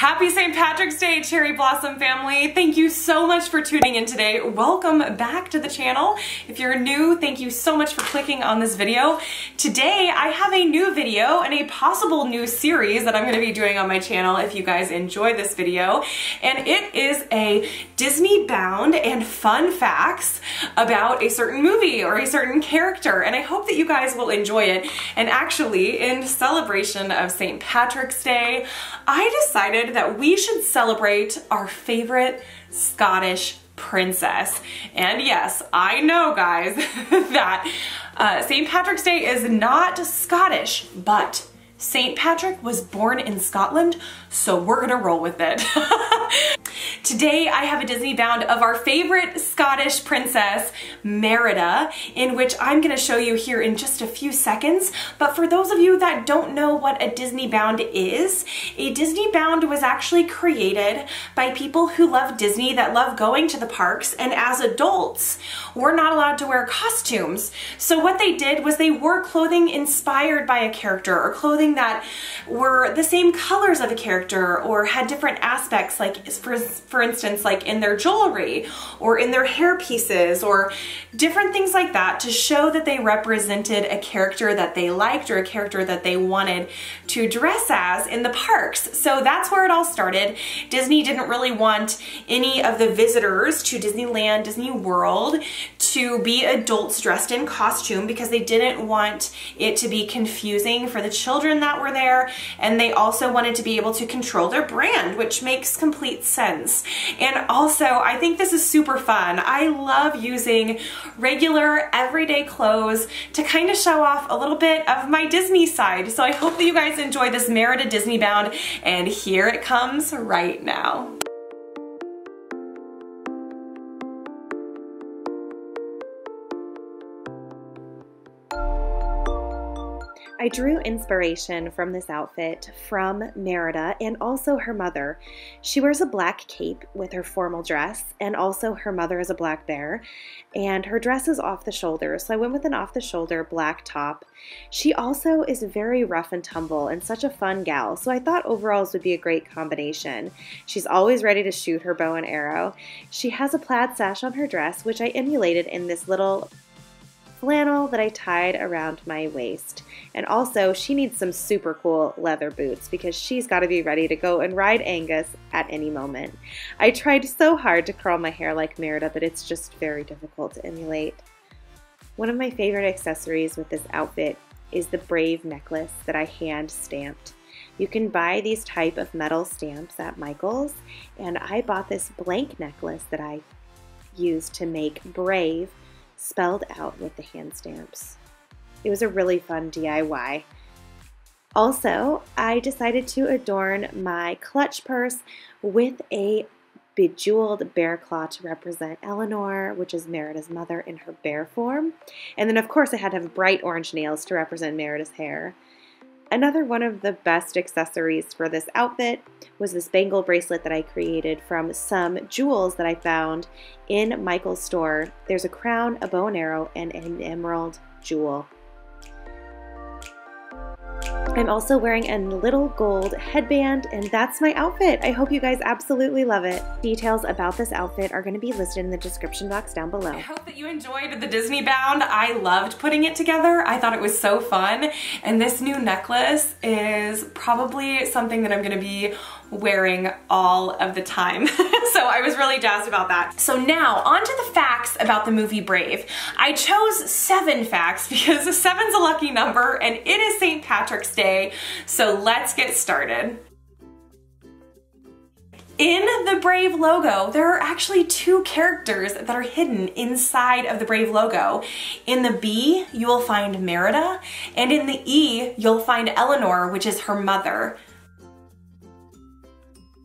Happy St. Patrick's Day, Cherry Blossom family. Thank you so much for tuning in today. Welcome back to the channel. If you're new, thank you so much for clicking on this video. Today, I have a new video and a possible new series that I'm gonna be doing on my channel if you guys enjoy this video. And it is a Disney bound and fun facts about a certain movie or a certain character. And I hope that you guys will enjoy it. And actually, in celebration of St. Patrick's Day, I decided that we should celebrate our favorite Scottish princess. And yes, I know guys that St. Patrick's Day is not Scottish, but St. Patrick was born in Scotland, so we're gonna roll with it. Today I have a Disney bound of our favorite Scottish princess, Merida, in which I'm gonna show you here in just a few seconds. But for those of you that don't know what a Disney bound is, a Disney bound was actually created by people who love Disney, that love going to the parks, and as adults, we're not allowed to wear costumes. So what they did was they wore clothing inspired by a character, or clothing that were the same colors of a character or had different aspects, like for instance, like in their jewelry or in their hair pieces or different things like that, to show that they represented a character that they liked or a character that they wanted to dress as in the parks. So that's where it all started. Disney didn't really want any of the visitors to Disneyland, Disney World, to be adults dressed in costume because they didn't want it to be confusing for the children that were there, and they also wanted to be able to control their brand, which makes complete sense. And also, I think this is super fun. I love using regular everyday clothes to kind of show off a little bit of my Disney side. So I hope that you guys enjoy this Merida Disney bound, and here it comes right now. I drew inspiration from this outfit from Merida and also her mother. She wears a black cape with her formal dress, and also her mother is a black bear, and her dress is off the shoulder, so I went with an off the shoulder black top. She also is very rough and tumble and such a fun gal, so I thought overalls would be a great combination. She's always ready to shoot her bow and arrow. She has a plaid sash on her dress, which I emulated in this little flannel that I tied around my waist. And also, she needs some super cool leather boots because she's got to be ready to go and ride Angus at any moment. I tried so hard to curl my hair like Merida, but it's just very difficult to emulate. One of my favorite accessories with this outfit is the Brave necklace that I hand stamped. You can buy these type of metal stamps at Michael's, and I bought this blank necklace that I used to make Brave spelled out with the hand stamps. It was a really fun DIY. Also, I decided to adorn my clutch purse with a bejeweled bear claw to represent Eleanor, which is Merida's mother, in her bear form. And then of course I had to have bright orange nails to represent Merida's hair. Another one of the best accessories for this outfit was this bangle bracelet that I created from some jewels that I found in Michael's store. There's a crown, a bow and arrow, and an emerald jewel. I'm also wearing a little gold headband, and that's my outfit. I hope you guys absolutely love it. Details about this outfit are going to be listed in the description box down below. I hope that you enjoyed the Disney bound. I loved putting it together. I thought it was so fun, and this new necklace is probably something that I'm going to be wearing all of the time. So I was really jazzed about that. So now on to the facts about the movie Brave. I chose 7 facts because 7's a lucky number and it is St. Patrick's Day. So let's get started. In the Brave logo, there are actually 2 characters that are hidden inside of the Brave logo. In the B, you will find Merida, and in the E, you'll find Eleanor, which is her mother.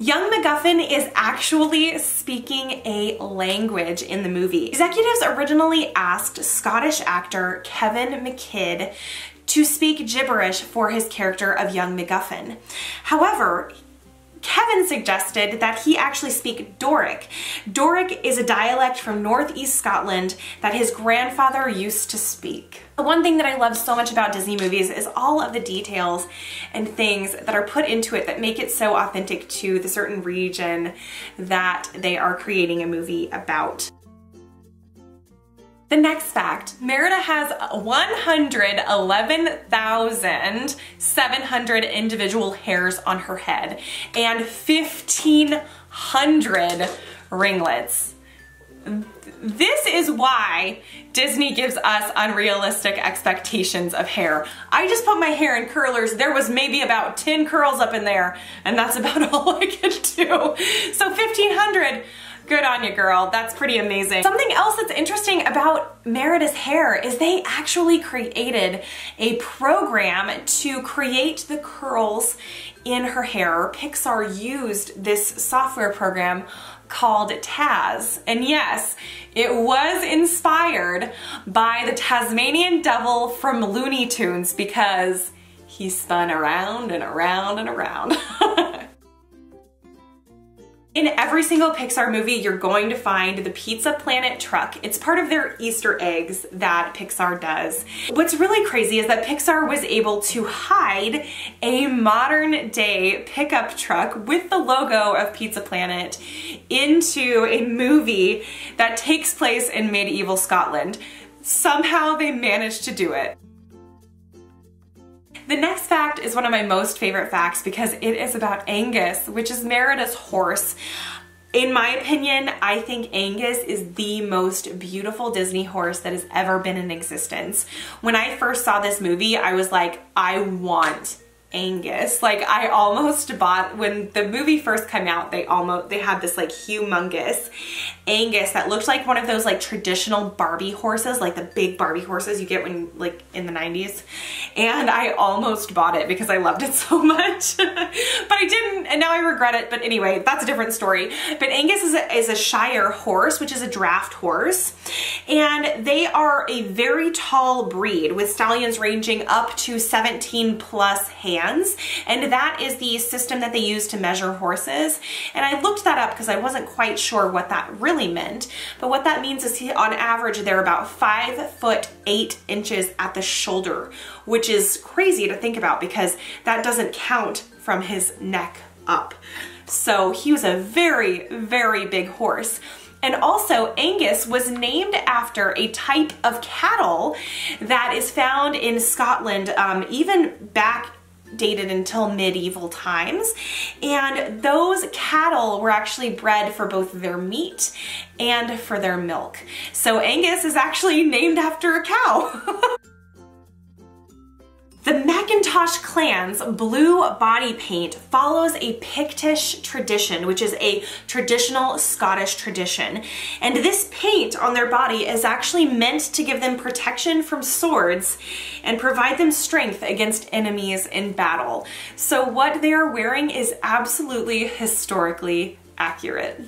Young MacGuffin is actually speaking a language in the movie. Executives originally asked Scottish actor Kevin McKidd to speak gibberish for his character of Young MacGuffin. However, Kevin suggested that he actually speak Doric. Doric is a dialect from northeast Scotland that his grandfather used to speak. The one thing that I love so much about Disney movies is all of the details and things that are put into it that make it so authentic to the certain region that they are creating a movie about. The next fact, Merida has 111,700 individual hairs on her head and 1,500 ringlets. This is why Disney gives us unrealistic expectations of hair. I just put my hair in curlers. There was maybe about 10 curls up in there, and that's about all I could do. So 1,500. Good on you, girl. That's pretty amazing. Something else that's interesting about Merida's hair is they actually created a program to create the curls in her hair. Pixar used this software program called Taz. And yes, it was inspired by the Tasmanian Devil from Looney Tunes because he spun around and around and around. In every single Pixar movie, you're going to find the Pizza Planet truck. It's part of their Easter eggs that Pixar does. What's really crazy is that Pixar was able to hide a modern day pickup truck with the logo of Pizza Planet into a movie that takes place in medieval Scotland. Somehow they managed to do it. The next fact is one of my most favorite facts because it is about Angus, which is Merida's horse. In my opinion, I think Angus is the most beautiful Disney horse that has ever been in existence. When I first saw this movie, I was like, I want Angus. Like, I almost bought, when the movie first came out, they had this like humongous Angus that looked like one of those like traditional Barbie horses, like the big Barbie horses you get when like in the 90s. And I almost bought it because I loved it so much. But I didn't, and now I regret it. But anyway, that's a different story. But Angus is a Shire horse, which is a draft horse. And they are a very tall breed with stallions ranging up to 17 plus hands. And that is the system that they use to measure horses. And I looked that up because I wasn't quite sure what that really meant. But what that means is on average, they're about 5 foot 8 inches at the shoulder, which is crazy to think about because that doesn't count from his neck up. So he was a very, very big horse. And also, Angus was named after a type of cattle that is found in Scotland, even back dated until medieval times. And those cattle were actually bred for both their meat and for their milk. So Angus is actually named after a cow. The Macintosh clan's blue body paint follows a Pictish tradition, which is a traditional Scottish tradition. And this paint on their body is actually meant to give them protection from swords and provide them strength against enemies in battle. So what they are wearing is absolutely historically accurate.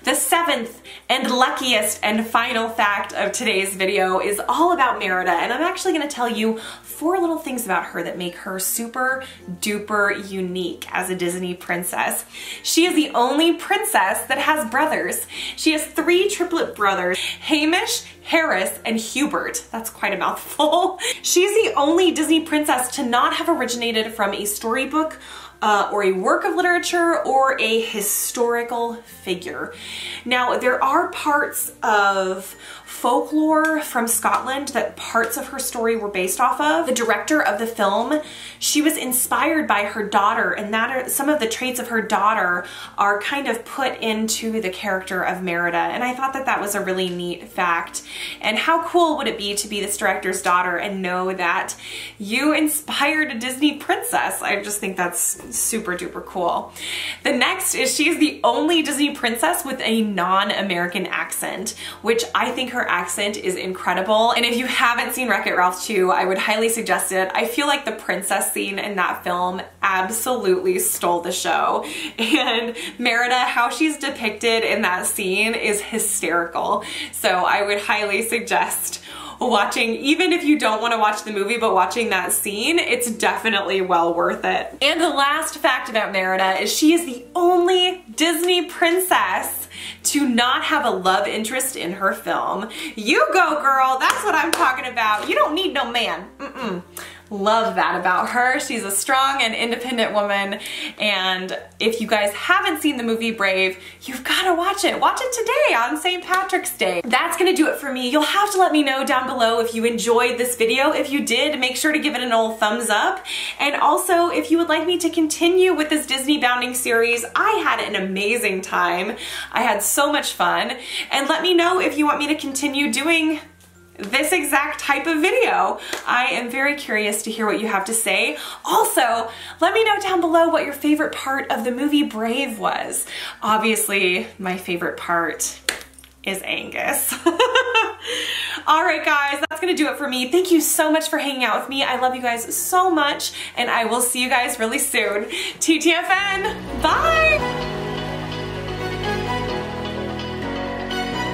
The seventh and luckiest and final fact of today's video is all about Merida, and I'm actually going to tell you 4 little things about her that make her super duper unique as a Disney princess. She is the only princess that has brothers. She has 3 triplet brothers, Hamish, Harris, and Hubert. That's quite a mouthful. She's the only Disney princess to not have originated from a storybook or a work of literature or a historical figure. Now, there are parts of folklore from Scotland that parts of her story were based off of. The director of the film, she was inspired by her daughter, and some of the traits of her daughter are kind of put into the character of Merida, and I thought that that was a really neat fact. And how cool would it be to be this director's daughter and know that you inspired a Disney princess? I just think that's super duper cool. The next is she is the only Disney princess with a non-American accent, which I think her accent is incredible. And if you haven't seen Wreck-It Ralph 2, I would highly suggest it. I feel like the princess scene in that film absolutely stole the show. And Merida, how she's depicted in that scene is hysterical. So I would highly suggest watching, even if you don't want to watch the movie, but watching that scene, it's definitely well worth it. And the last fact about Merida is she is the only Disney princess to not have a love interest in her film. You go, girl. That's what I'm talking about. You don't need no man. Love that about her. She's a strong and independent woman, and if you guys haven't seen the movie Brave, you've got to watch it. Watch it today on St. Patrick's Day. That's gonna do it for me. You'll have to let me know down below if you enjoyed this video. If you did, make sure to give it an old thumbs up, and also if you would like me to continue with this Disney Bounding series. I had an amazing time. I had so much fun, and let me know if you want me to continue doing this exact type of video. I am very curious to hear what you have to say. Also, let me know down below what your favorite part of the movie Brave was. Obviously, my favorite part is Angus. All right, guys, that's gonna do it for me. Thank you so much for hanging out with me. I love you guys so much, and I will see you guys really soon. TTFN, bye!